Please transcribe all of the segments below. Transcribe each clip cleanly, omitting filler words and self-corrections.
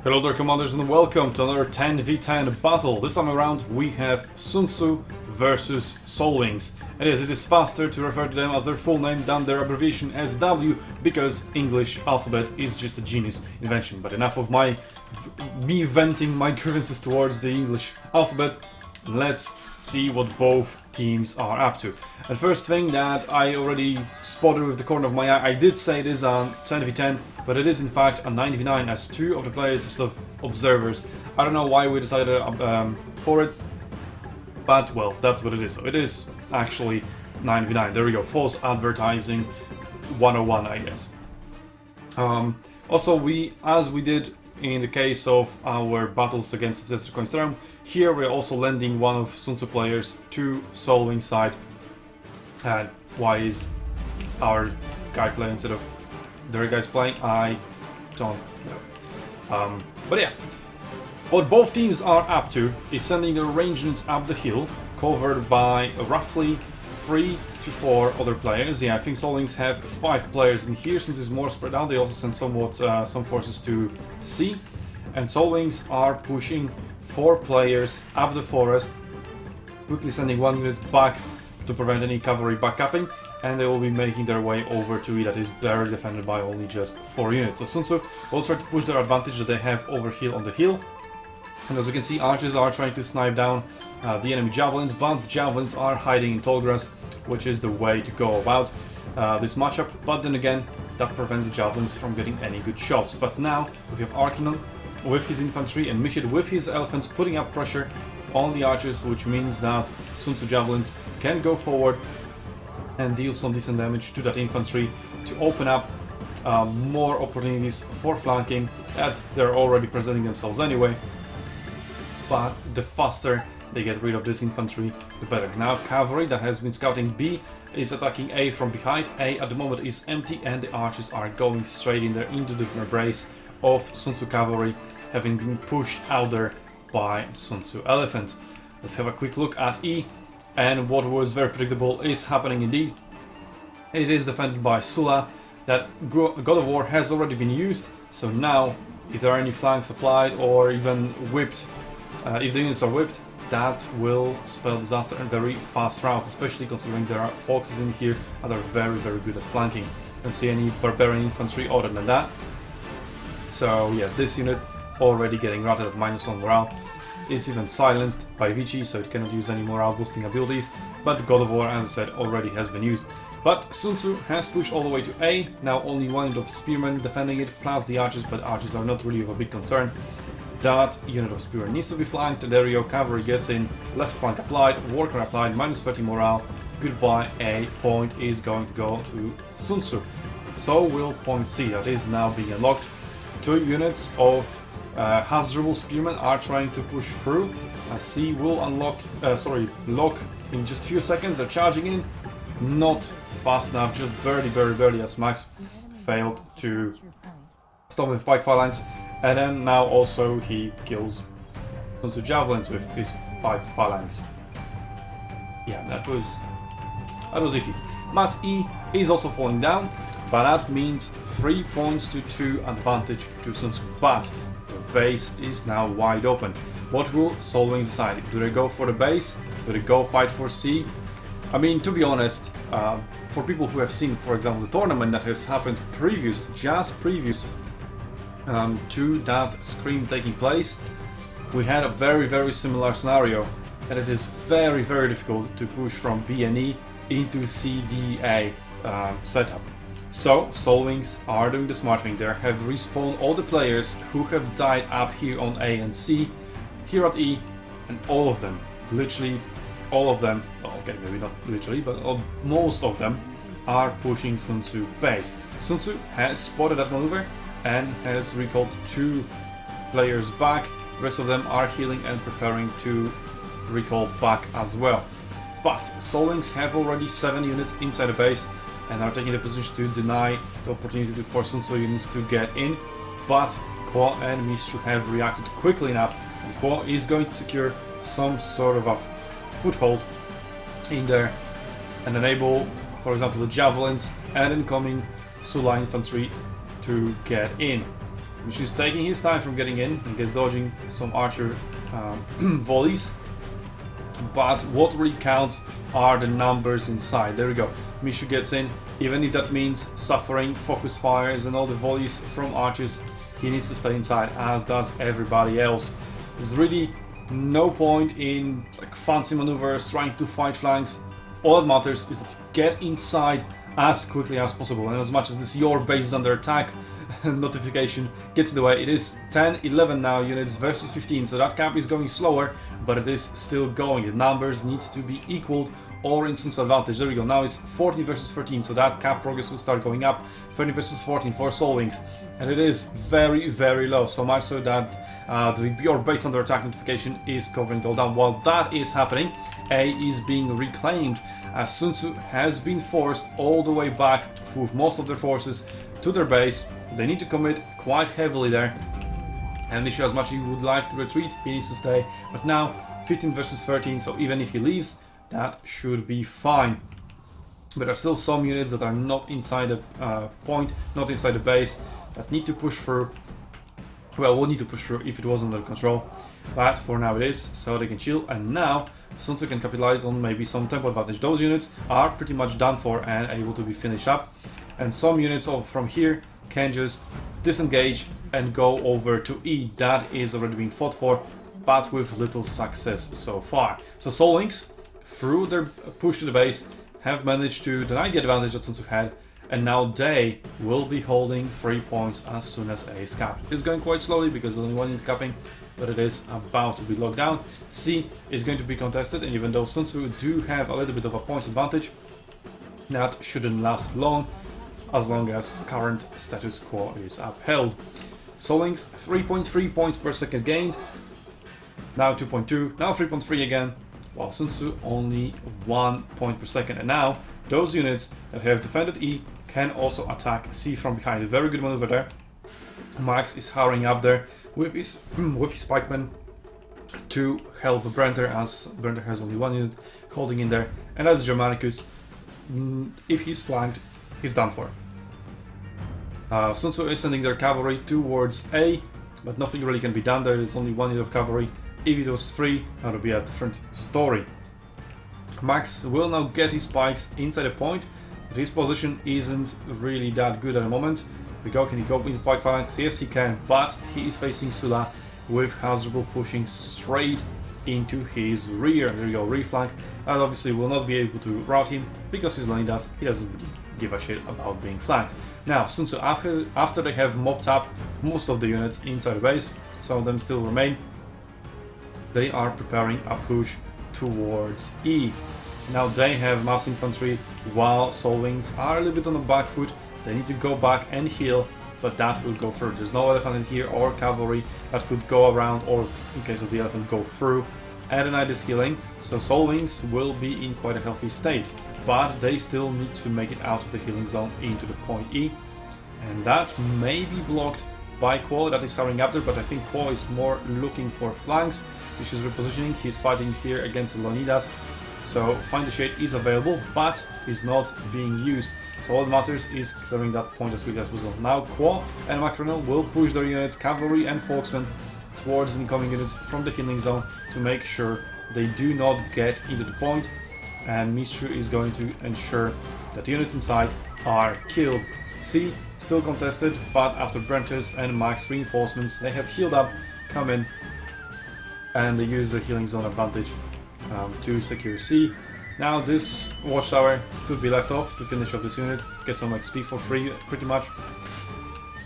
Hello there, commanders, and welcome to another 10v10 battle. This time around we have SUNTZU versus Soulwings. It is faster to refer to them as their full name than their abbreviation SW, because English alphabet is just a genius invention. But enough of me venting my grievances towards the English alphabet. Let's see what both teams are up to. And first thing that I already spotted with the corner of my eye, I did say it is a 10v10, but it is in fact a 9v9 as two of the players are still observers. I don't know why we decided for it, but well, that's what it is. So it is actually 9v9. There we go, false advertising 101, I guess. Also, as we did in the case of our battles against Sister Coinstrum, here we're also lending one of SUNTZU players to Soulwing side. And why is our guy playing instead of their guys playing? I don't know. But yeah, what both teams are up to is sending their range units up the hill, covered by roughly 3 to 4 other players. Yeah, I think Soulwings have 5 players in here, since it's more spread out. They also send somewhat some forces to C, and Soulwings are pushing 4 players up the forest, quickly sending 1 unit back to prevent any cavalry backcapping, and they will be making their way over to E that is barely defended by only just 4 units. So SUNTZU will try to push their advantage that they have over here on the hill. And as we can see, archers are trying to snipe down the enemy javelins, but the javelins are hiding in tall grass, which is the way to go about this matchup. But then again, that prevents the javelins from getting any good shots. But now we have Arcanon with his infantry and Mishid with his elephants putting up pressure on the archers, which means that SUNTZU javelins can go forward and deal some decent damage to that infantry to open up more opportunities for flanking that they're already presenting themselves anyway. But the faster they get rid of this infantry, the better. Now cavalry that has been scouting B is attacking A from behind. A at the moment is empty, and the archers are going straight in there into the embrace of SUNTZU cavalry, having been pushed out there by SUNTZU elephant. Let's have a quick look at E, and what was very predictable is happening indeed. It is defended by Sula. That God of War has already been used, so now if there are any flanks applied or even whipped, if the units are whipped, that will spell disaster and very fast routes, especially considering there are foxes in here that are very good at flanking. Don't see any barbarian infantry other than that. So yeah, this unit already getting routed at -1 morale. It's even silenced by Vici, so it cannot use any morale boosting abilities, but God of War, as I said, already has been used. But SUNTZU has pushed all the way to A, now only 1 unit of spearmen defending it, plus the archers, but archers are not really of a big concern. That unit of spearmen needs to be flanked. There you go, cavalry gets in, left flank applied, worker applied, -30 morale, goodbye. A point is going to go to SUNTZU. So will point C, that is now being unlocked. 2 units of Hazrul spearmen are trying to push through. C will lock in just a few seconds. They're charging in, not fast enough, just barely, as Max failed to stop with pike phalanx. And then now also he kills SUNTZU javelins with his pike phalanx. Yeah, that was iffy. Mat E is also falling down, but that means 3 points to 2 advantage to SUNTZU. But the base is now wide open. What will Soulwings decide? Do they go for the base? Do they go fight for C? I mean, to be honest, for people who have seen, for example, the tournament that has happened previous to that scream taking place, we had a very similar scenario, and it is very difficult to push from B and E into C, D, A setup. So Soulwings are doing the smart thing. They have respawned all the players who have died up here on A and C, here at E, and all of them, literally all of them, okay, maybe not literally, but most of them are pushing SUNTZU base. SUNTZU has spotted that maneuver and has recalled 2 players back. The rest of them are healing and preparing to recall back as well. But Soulwings have already 7 units inside the base and are taking the position to deny the opportunity for SUNTZU units to get in. But Kwa and Mistru have reacted quickly enough, and Kwa is going to secure some sort of a foothold in there and enable, for example, the javelins and incoming Sula infantry to get in. which is taking his time from getting in and gets dodging some archer volleys. But what really counts are the numbers inside. There we go. Mishu gets in, even if that means suffering focus fires and all the volleys from archers. He needs to stay inside, as does everybody else. There's really no point in like fancy maneuvers, trying to fight flanks. All that matters is that you get inside as quickly as possible, and as much as this your base is under attack, notification gets in the way. It is 10-11 now units versus 15, so that cap is going slower, but it is still going. The numbers need to be equaled or in SUNTZU advantage. There we go. Now it's 14 versus 13, so that cap progress will start going up. 13 versus 14 for Soul Wings, and it is very, very low. So much so that your base under attack notification is covering all down. While that is happening, A is being reclaimed, as SUNTZU has been forced all the way back with most of their forces to their base. They need to commit quite heavily there, and Mishu, as much as he would like to retreat, he needs to stay. But now 15 versus 13, so even if he leaves, that should be fine. But there are still some units that are not inside the point, not inside the base, that need to push through. Well, we'll need to push through if it was under control, but for now it is, so they can chill. And now SUNTZU can capitalize on maybe some tempo advantage. Those units are pretty much done for and able to be finished up, and some units from here can just disengage and go over to E. That is already being fought for, but with little success so far. So Soul Wings, through their push to the base, have managed to deny the advantage that SUNTZU had, and now they will be holding 3 points as soon as A is capped. It's going quite slowly because there's only one unit capping, but it is about to be locked down. C is going to be contested, and even though SUNTZU do have a little bit of a points advantage, that shouldn't last long as current status quo is upheld. Soul Wings, 3.3 points per second gained, now 2.2, now 3.3 again, while SUNTZU only 1 point per second. And now those units that have defended E can also attack C from behind. A very good maneuver there. Max is hurrying up there with his pikemen to help Brenter, as Brenter has only one unit holding in there, and that's Germanicus. If he's flanked, he's done for. SUNTZU is sending their cavalry towards A, but nothing really can be done there. It's only one unit of cavalry. If it was 3, that would be a different story. Max will now get his spikes inside the point, but his position isn't really that good at the moment. Can he go into pike phalanx? Yes, he can, but he is facing Sula with Hasdrubal pushing straight into his rear. There you go, rear flank. And obviously will not be able to rout him because he's Leonidas. He doesn't really give a shit about being flanked. Now, SUNTZU, after they have mopped up most of the units inside the base, some of them still remain, they are preparing a push towards E. Now they have mass infantry, while Soul Wings are a little bit on the back foot. They need to go back and heal, but that will go through. There's no elephant in here or cavalry that could go around, or in case of the elephant, go through and deny this healing. So Soul Wings will be in quite a healthy state, but they still need to make it out of the healing zone into the point E, and that may be blocked by Quo that is hurrying up there, but I think Quo is more looking for flanks, which is repositioning. He's fighting here against Leonidas, so Find the Shade is available, but is not being used. So all that matters is clearing that point as quickly as possible. Now Quo and Macronel will push their units, cavalry and Folksmen, towards the incoming units from the healing zone to make sure they do not get into the point, and Mishu is going to ensure that the units inside are killed. C still contested, but after Brenters and Max reinforcements, they have healed up, come in, and they use the healing zone advantage to secure C. Now this watchtower could be left off to finish off this unit, get some XP for free pretty much,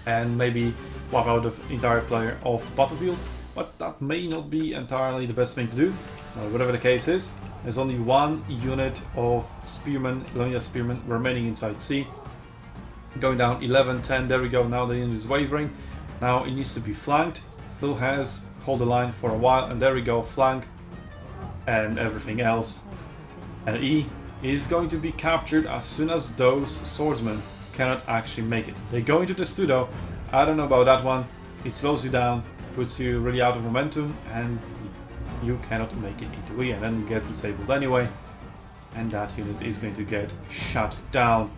and maybe wipe out the entire player off the battlefield, but that may not be entirely the best thing to do. Whatever the case is, there's only one unit of Spearmen, Leonidas Spearmen, remaining inside C. Going down 11-10, there we go, now the unit is wavering. Now it needs to be flanked, still has hold the line for a while, and there we go, flank and everything else. And E is going to be captured as soon as those swordsmen cannot actually make it. They go into the Studo, I don't know about that one, it slows you down, puts you really out of momentum, and you cannot make it into E, and then gets disabled anyway, and that unit is going to get shut down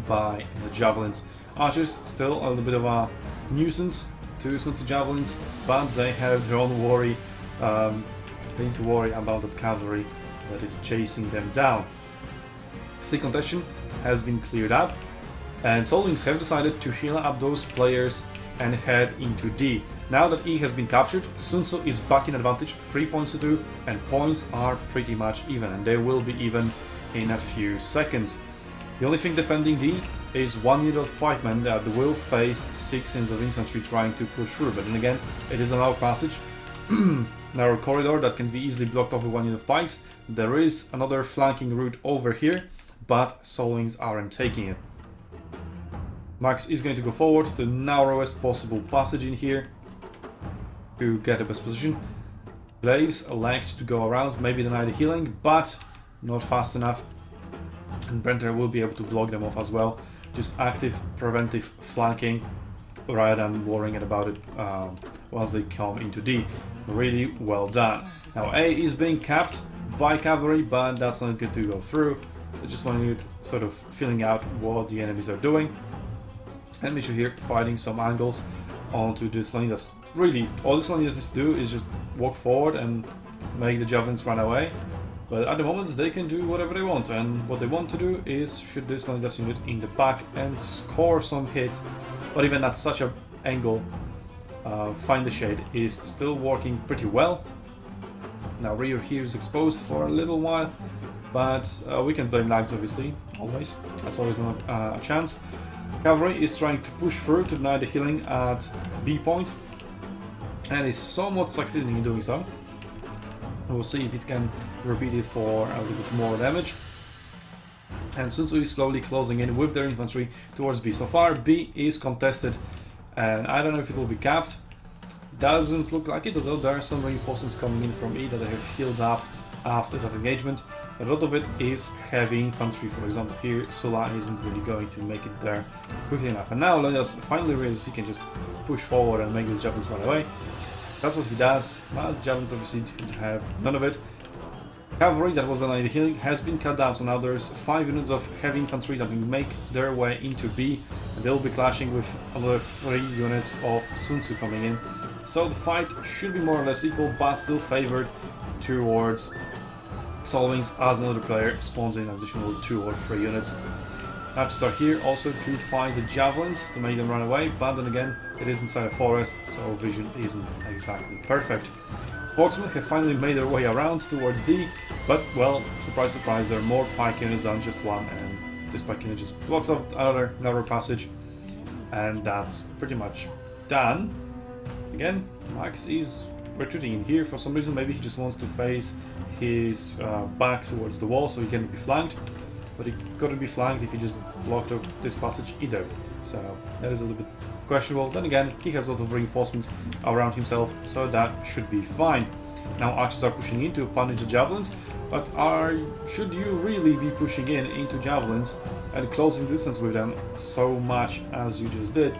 by the javelins Archers still a little bit of a nuisance to SUNTZU javelins, but they have their own worry. They need to worry about that cavalry that is chasing them down. C contention has been cleared up, and Solwings have decided to heal up those players and head into D. Now that E has been captured, SUNTZU is back in advantage, 3 points to 2, and points are pretty much even, and they will be even in a few seconds. The only thing defending D is 1 unit of pikemen that will face 6 units of infantry trying to push through, but then again, it is a narrow passage, narrow corridor that can be easily blocked off with 1 unit of pikes. There is another flanking route over here, but Solwings aren't taking it. Max is going to go forward to the narrowest possible passage in here to get the best position. Glaives elect to go around, maybe deny the healing, but not fast enough. And Brenter will be able to block them off as well. Just active, preventive flanking rather than worrying about it once they come into D. Really well done. Now A is being capped by cavalry, but that's not good to go through. I just want to sort of feeling out what the enemies are doing. And Mishu here fighting some angles onto this line. That's really all this line needs to do is just walk forward and make the javelins run away. But at the moment they can do whatever they want, and what they want to do is shoot this Leonidas unit in the back and score some hits. But even at such an angle, Find the Shade is still working pretty well. Now rear here is exposed for a little while, but we can blame lags obviously, always. That's always a chance. Cavalry is trying to push through to deny the healing at B point, and is somewhat succeeding in doing so. We'll see if it can repeat it for a little bit more damage. And SUNTZU is slowly closing in with their infantry towards B. So far B is contested, and I don't know if it will be capped. Doesn't look like it, although there are some reinforcements coming in from E that they have healed up after that engagement. A lot of it is heavy infantry. For example here, Sula isn't really going to make it there quickly enough. And now Leonidas finally realizes he can just push forward and make these javelins run away. That's what he does. But javelins obviously have none of it. Cavalry that was denying the healing has been cut down, so now there's 5 units of heavy infantry that will make their way into B, and they'll be clashing with another 3 units of SUNTZU coming in. So the fight should be more or less equal, but still favored towards Solwings as another player spawns in an additional 2 or 3 units. Archers are here also to fight the javelins to make them run away, but then again it is inside a forest, so vision isn't exactly perfect. Boxmen have finally made their way around towards D, but well, surprise surprise, there are more pike units than just one, and this pike unit just blocks off another narrow passage, and that's pretty much done. Again, Max is retreating in here for some reason. Maybe he just wants to face his back towards the wall so he can be flanked, but he couldn't be flanked if he just blocked off this passage either, so that is a little bit questionable. Then again, he has a lot of reinforcements around himself, so that should be fine. Now archers are pushing in to punish the javelins, but should you really be pushing into javelins and closing distance with them so much as you just did?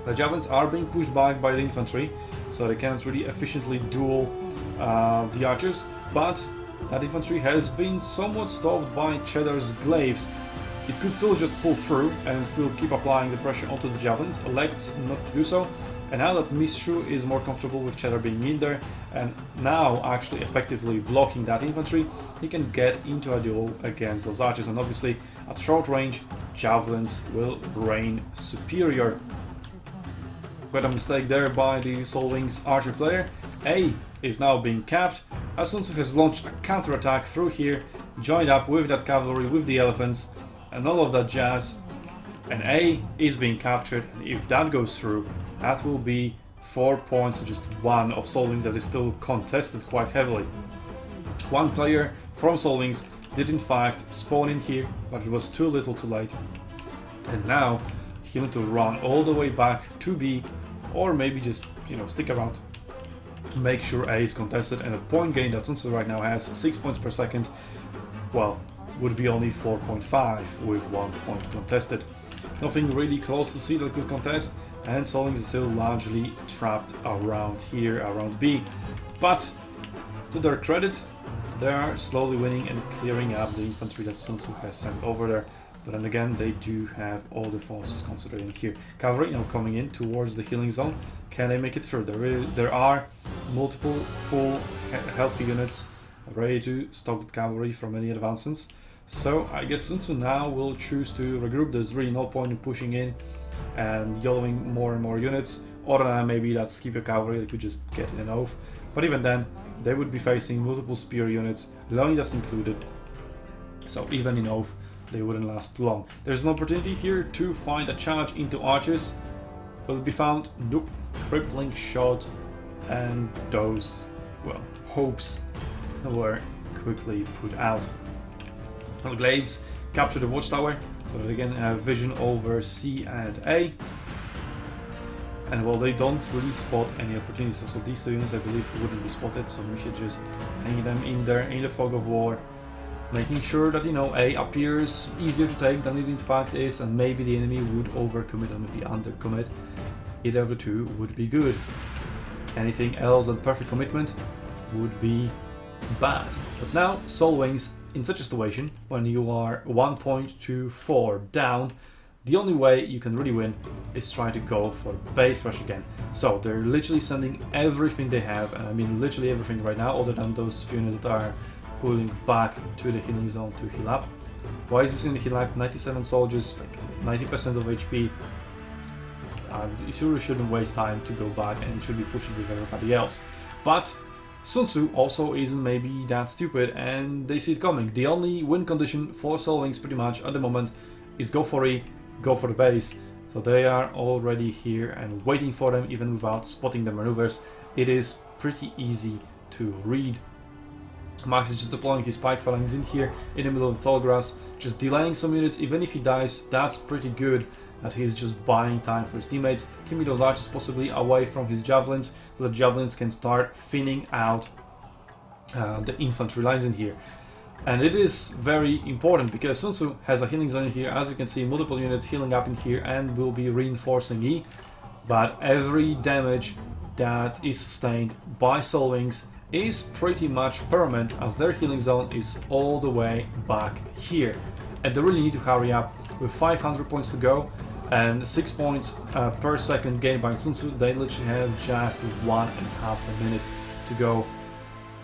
The javelins are being pushed back by the infantry, so they can't really efficiently duel the archers, but that infantry has been somewhat stopped by Cheddar's glaives. It could still just pull through and still keep applying the pressure onto the javelins, elects not to do so, and now that Mishu is more comfortable with Cheddar being in there and now actually effectively blocking that infantry, he can get into a duel against those archers, and obviously at short range, javelins will reign superior. Quite a mistake there by the Solwings archer player. A is now being capped, as SUNTZU has launched a counterattack through here, joined up with that cavalry, with the elephants, and all of that jazz, and A is being captured, and if that goes through, that will be 4 points to just 1 of Solwings that is still contested quite heavily. One player from Solwings did in fact spawn in here, but it was too little too late, and now he'll need to run all the way back to B, or maybe just, stick around, make sure A is contested, and the point gain that SUNTZU right now has 6 points per second, well, would be only 4.5 with 1 point contested. Nothing really close to C that could contest, and Solwings is still largely trapped around here, around B. But to their credit, they are slowly winning and clearing up the infantry that SUNTZU has sent over there. But then again, they do have all their forces concentrated here. Cavalry now coming in towards the healing zone. Can they make it through? There are multiple full healthy units ready to stop the cavalry from any advances. So I guess SUNTZU now will choose to regroup. There's really no point in pushing in and yellowing more and more units. Or maybe that's keep your cavalry, they could just get it in off. But even then, they would be facing multiple spear units, Leonidas included. So even in off, they wouldn't last too long. There's an opportunity here to find a charge into archers. Will it be found? Nope. Crippling shot, and those, well, hopes were quickly put out. The glaives capture the watchtower, so that they can have vision over C and A. And well, they don't really spot any opportunities. So these two units, I believe, wouldn't be spotted. So we should just hang them in there in the fog of war, making sure that, you know, A appears easier to take than it in fact is, and maybe the enemy would overcommit or maybe undercommit. Either of the two would be good. Anything else than perfect commitment would be bad. But now, Soul Wings, in such a situation, when you are 1.24 down, the only way you can really win is try to go for base rush again. So they're literally sending everything they have, and I mean literally everything right now, other than those few units that are pulling back to the healing zone to heal up. Why is this in the heal up? 97 soldiers, like 90% of HP. You really shouldn't waste time to go back, and you should be pushing with everybody else. But SUNTZU also isn't maybe that stupid, and they see it coming. The only win condition for Soul Wings pretty much at the moment is go for E, go for the base. So they are already here and waiting for them, even without spotting the maneuvers. It is pretty easy to read. Max is just deploying his pike phalanx in here in the middle of the tall grass, just delaying some units. Even if he dies, that's pretty good that he's just buying time for his teammates, keeping those archers possibly away from his javelins, so that javelins can start thinning out the infantry lines in here. And it is very important because SUNTZU has a healing zone here. As you can see, multiple units healing up in here and will be reinforcing E. But every damage that is sustained by Soul Wings is pretty much permanent, as their healing zone is all the way back here. And they really need to hurry up. With 500 points to go and 6 points per second gained by SUNTZU, they literally have just 1.5 minutes to go.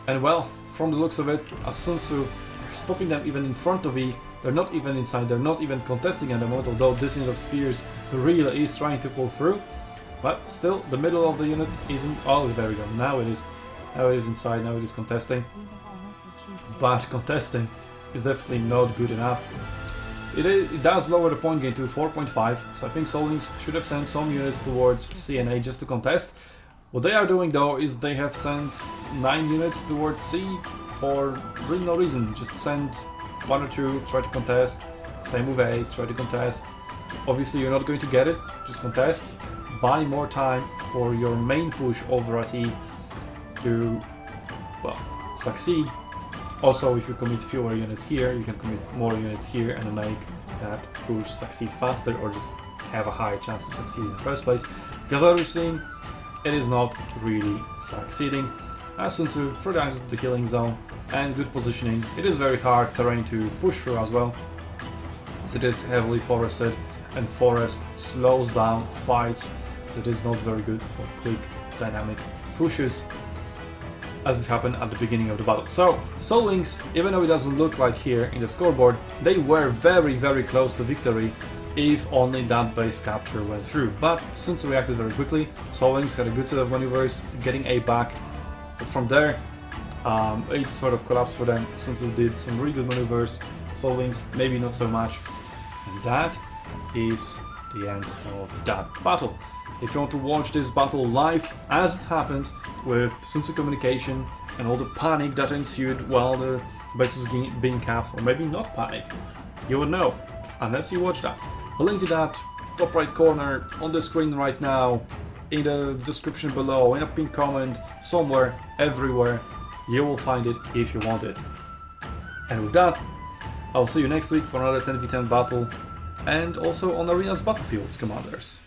And well, from the looks of it, as SUNTZU are stopping them even in front of E. They're not even inside, they're not even contesting at the moment, although this unit of spears really is trying to pull through. But still, the middle of the unit isn't... Oh, there we go, now it is. Now it is inside, now it is contesting. But contesting is definitely not good enough. It does lower the point gain to 4.5, so I think Soul Wings should have sent some units towards CNA just to contest. What they are doing though is they have sent 9 units towards C for really no reason. Just send 1 or 2, try to contest, same with A, try to contest. Obviously you're not going to get it, just contest. Buy more time for your main push over at E to, well, succeed. Also, if you commit fewer units here, you can commit more units here and make that push succeed faster, or just have a higher chance to succeed in the first place. Because as we've seen, it is not really succeeding. As SUNTZU further the healing zone and good positioning, it is very hard terrain to push through as well, as it is heavily forested, and forest slows down fights. It is not very good for quick dynamic pushes, as it happened at the beginning of the battle. So, Soul Wings, even though it doesn't look like here in the scoreboard, they were very close to victory, if only that base capture went through. But SUNTZU reacted very quickly. Soul Wings had a good set of maneuvers, getting A back, but from there, it sort of collapsed for them. SUNTZU did some really good maneuvers, Soul Wings maybe not so much, and that is the end of that battle. If you want to watch this battle live as it happened, with SUNTZU communication and all the panic that ensued while the base was being capped, or maybe not panic, you would know, unless you watch that. A link to that, top right corner on the screen right now, in the description below, in a pinned comment, somewhere, everywhere, you will find it if you want it. And with that, I'll see you next week for another 10v10 battle, and also on Arena's Battlefields, Commanders.